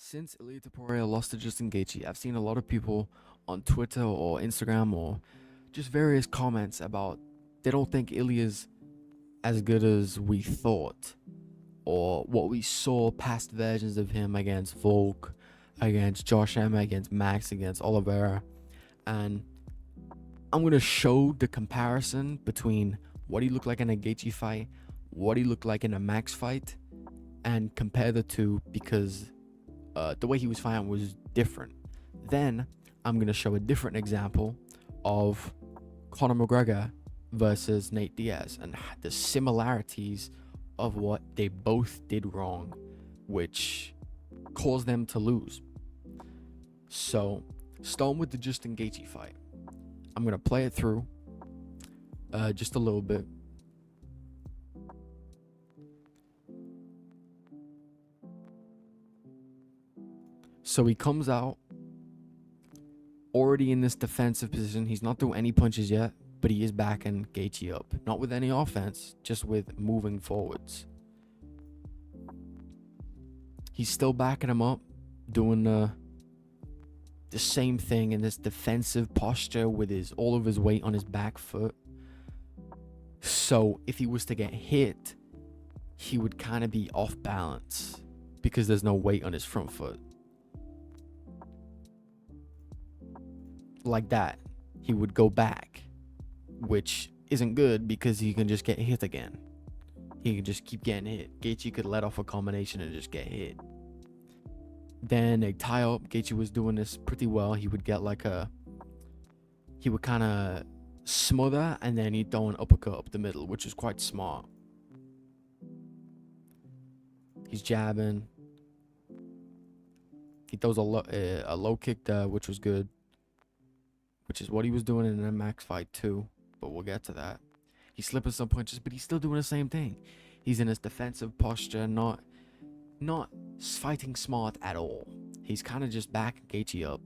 Since Ilia Topuria lost to Justin Gaethje, I've seen a lot of people on Twitter or Instagram or just various comments about they don't think Ilia's as good as we thought, or what we saw past versions of him against Volk, against Josh Emmett, against Max, against Oliveira. And I'm gonna show the comparison between what he looked like in a Gaethje fight, what he looked like in a Max fight, and compare the two because the way he was fighting was different. Then I'm going to show a different example of Conor McGregor versus Nate Diaz and the similarities of what they both did wrong, which caused them to lose. So, starting with the Justin Gaethje fight, I'm going to play it through just a little bit. So he comes out already in this defensive position. He's not doing any punches yet, but he is backing Gaethje up. Not with any offense, just with moving forwards. He's still backing him up, doing the same thing in this defensive posture with all of his weight on his back foot. So if he was to get hit, he would kind of be off balance because there's no weight on his front foot. Like that, he would go back, which isn't good because he can just get hit again. He can just keep getting hit. Gaethje could let off a combination and just get hit. Then a tie up. Gaethje was doing this pretty well. He would get he would kind of smother and then he'd throw an uppercut up the middle, which is quite smart. He's jabbing. He throws a low kick there, which was good. Which is what he was doing in the Max fight too, but we'll get to that. He's slipping some punches, but he's still doing the same thing. He's in his defensive posture, not fighting smart at all. He's kind of just backing Gaethje up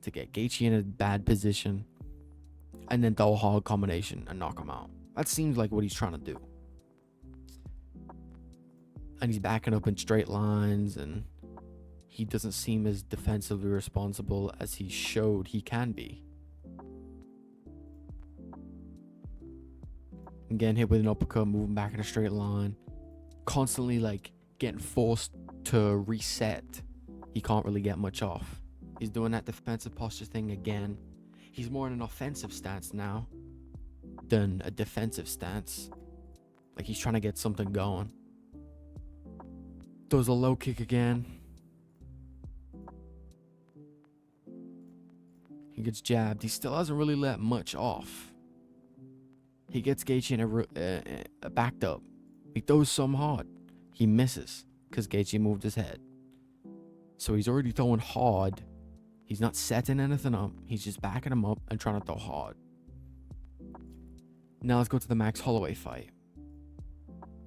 to get Gaethje in a bad position and then throw a hard combination and knock him out. That seems like what he's trying to do. And he's backing up in straight lines, and he doesn't seem as defensively responsible as he showed he can be. Getting hit with an uppercut, moving back in a straight line, constantly getting forced to reset. He can't really get much off. He's doing that defensive posture thing again. He's more in an offensive stance now than a defensive stance. Like he's trying to get something going. Throws a low kick again. He gets jabbed. He still hasn't really let much off. He gets Gaethje in a backed up. He throws some hard. He misses because Gaethje moved his head. So he's already throwing hard. He's not setting anything up. He's just backing him up and trying to throw hard. Now let's go to the Max Holloway fight.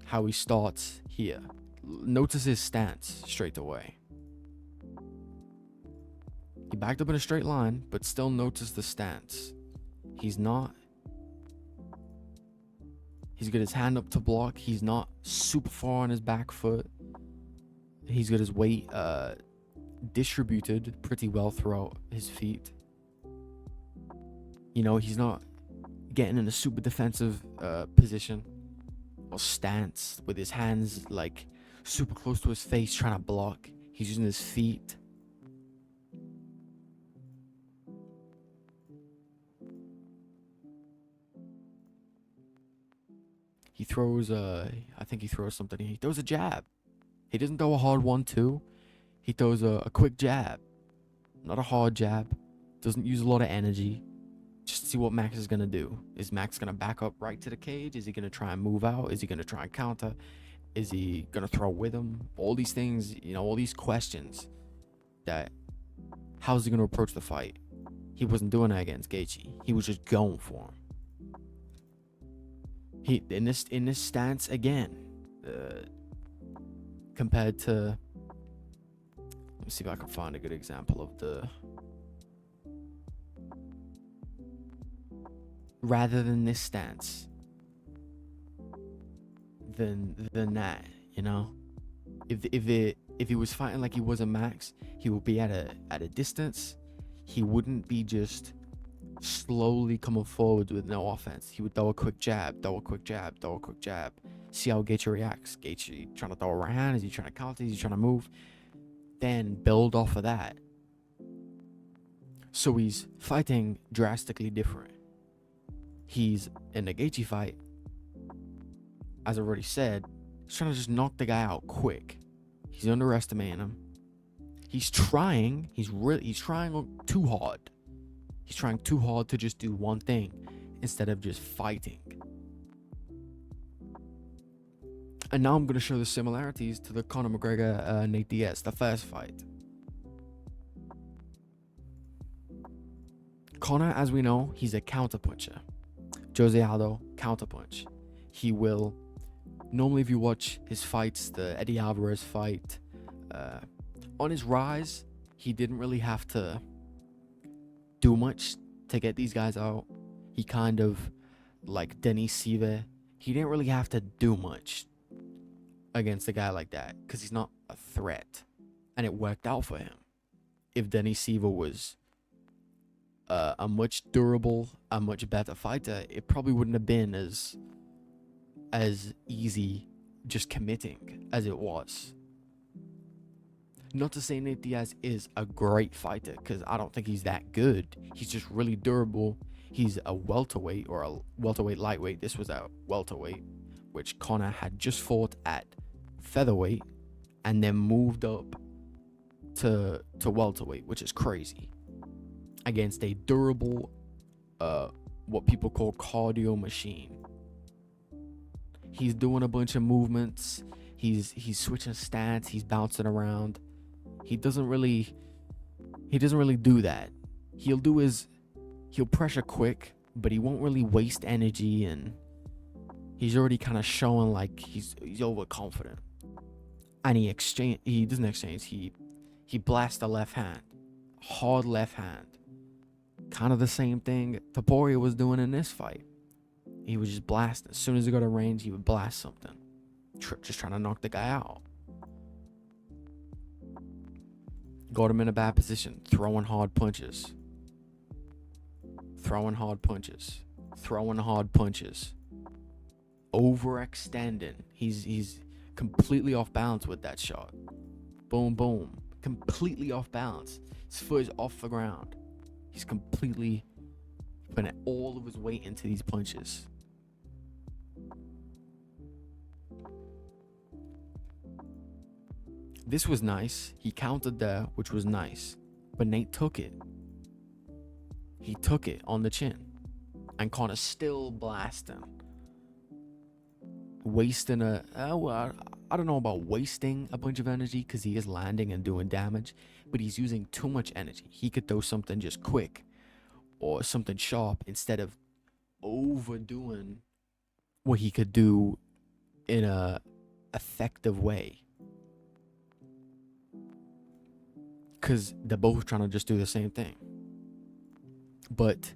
How he starts here. Notice his stance straight away. He backed up in a straight line, but still notice the stance. He's got his hand up to block. He's not super far on his back foot. He's got his weight distributed pretty well throughout his feet. He's not getting in a super defensive position or stance with his hands super close to his face trying to block. He's using his feet. He throws I think he throws something. He throws a jab. He doesn't throw a hard 1-2. He throws a quick jab. Not a hard jab. Doesn't use a lot of energy. Just to see what Max is going to do. Is Max going to back up right to the cage? Is he going to try and move out? Is he going to try and counter? Is he going to throw with him? All these things, all these questions that how's he going to approach the fight? He wasn't doing that against Gaethje. He was just going for him. He in this stance again, compared to, let me see if I can find a good example of rather than this stance than that, if If he was fighting like he was a Max, he would be at a distance. He wouldn't be just slowly coming forward with no offense. He would throw a quick jab, throw a quick jab, throw a quick jab. See how Gaethje reacts. Gaethje trying to throw a right hand? Is he trying to counter? Is he trying to move? Then build off of that. So he's fighting drastically different. He's in the Gaethje fight, as I already said, he's trying to just knock the guy out quick. He's underestimating him. He's trying too hard. He's trying too hard to just do one thing instead of just fighting. And now I'm going to show the similarities to the Conor McGregor Nate Diaz, the first fight. Conor, as we know, he's a counterpuncher. Jose Aldo, counterpunch. He will, normally if you watch his fights, the Eddie Alvarez fight, on his rise, he didn't really have to do much to get these guys out. He kind of, like Denis Silva, he didn't really have to do much against a guy like that because he's not a threat. And it worked out for him. If Denis Silva was a much durable, a much better fighter, it probably wouldn't have been as easy just committing as it was. Not to say Nate Diaz is a great fighter, because I don't think he's that good. He's just really durable. He's a welterweight or a welterweight lightweight. This was a welterweight, which Conor had just fought at featherweight and then moved up to welterweight, which is crazy, against a durable, what people call cardio machine. He's doing a bunch of movements. He's switching stance. He's bouncing around. He doesn't really do that. He'll pressure quick, but he won't really waste energy, and he's already kind of showing like he's overconfident. And he blasts the left hand, hard left hand. Kind of the same thing Topuria was doing in this fight. He was just blasting. As soon as he got a range, he would blast something. Just trying to knock the guy out. Got him in a bad position. Throwing hard punches. Overextending. He's completely off balance with that shot. Boom, boom. Completely off balance. His foot is off the ground. He's completely putting all of his weight into these punches. This was nice. He countered there, which was nice. But Nate took it. He took it on the chin. And Conor still blasting. Wasting I don't know about wasting a bunch of energy, because he is landing and doing damage. But he's using too much energy. He could throw something just quick or something sharp instead of overdoing what he could do in a effective way. Because they're both trying to just do the same thing. But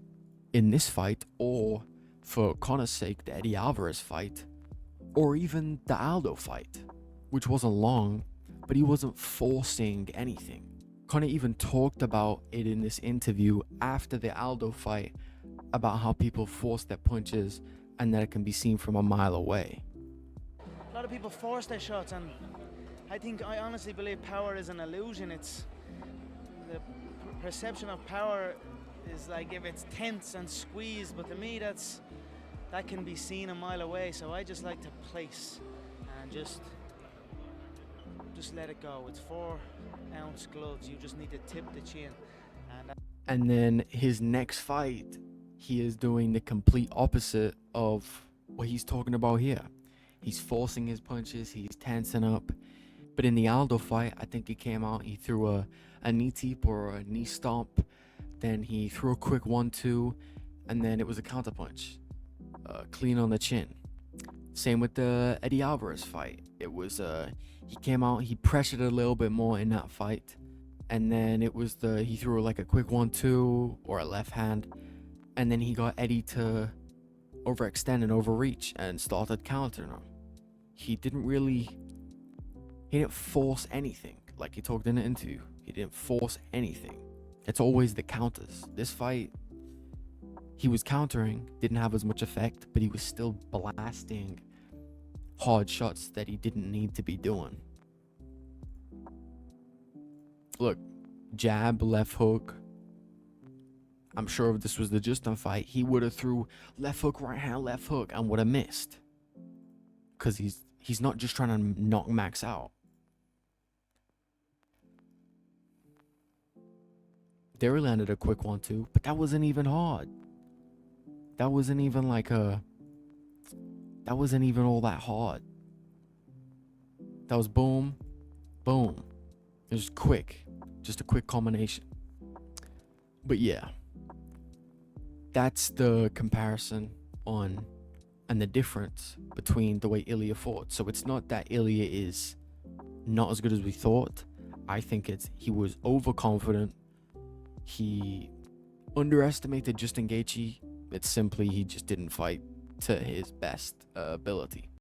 in this fight, or for Conor's sake, the Eddie Alvarez fight, or even the Aldo fight, which wasn't long, but he wasn't forcing anything. Conor even talked about it in this interview after the Aldo fight, about how people force their punches and that it can be seen from a mile away. A lot of people force their shots, and I honestly believe power is an illusion. It's the perception of power is like if it's tense and squeezed, but to me that can be seen a mile away. So I just like to place and just let it go. It's 4-ounce gloves. You just need to tip the chin. And then his next fight, he is doing the complete opposite of what he's talking about here. He's forcing his punches. He's tensing up. But in the Aldo fight, I think he came out, he threw a knee teep or a knee stomp. Then he threw a quick 1-2, and then it was a counterpunch. Clean on the chin. Same with the Eddie Alvarez fight. It was, he came out, he pressured a little bit more in that fight. And then it was he threw like a quick 1-2 or a left hand. And then he got Eddie to overextend and overreach and started countering him. He didn't really He didn't force anything. Like he talked in the interview, he didn't force anything. It's always the counters. This fight, he was countering, didn't have as much effect, but he was still blasting hard shots that he didn't need to be doing. Look, jab, left hook. I'm sure if this was the Justin fight, he would have threw left hook, right hand, left hook, and would have missed. Because he's not just trying to knock Max out. Derry landed a quick one too, but that wasn't even hard. That wasn't even all that hard. That was boom, boom. It was quick. Just a quick combination. But yeah, that's the comparison on and the difference between the way Ilia fought. So it's not that Ilia is not as good as we thought. I think he was overconfident. He underestimated Justin Gaethje. It's simply he just didn't fight to his best ability.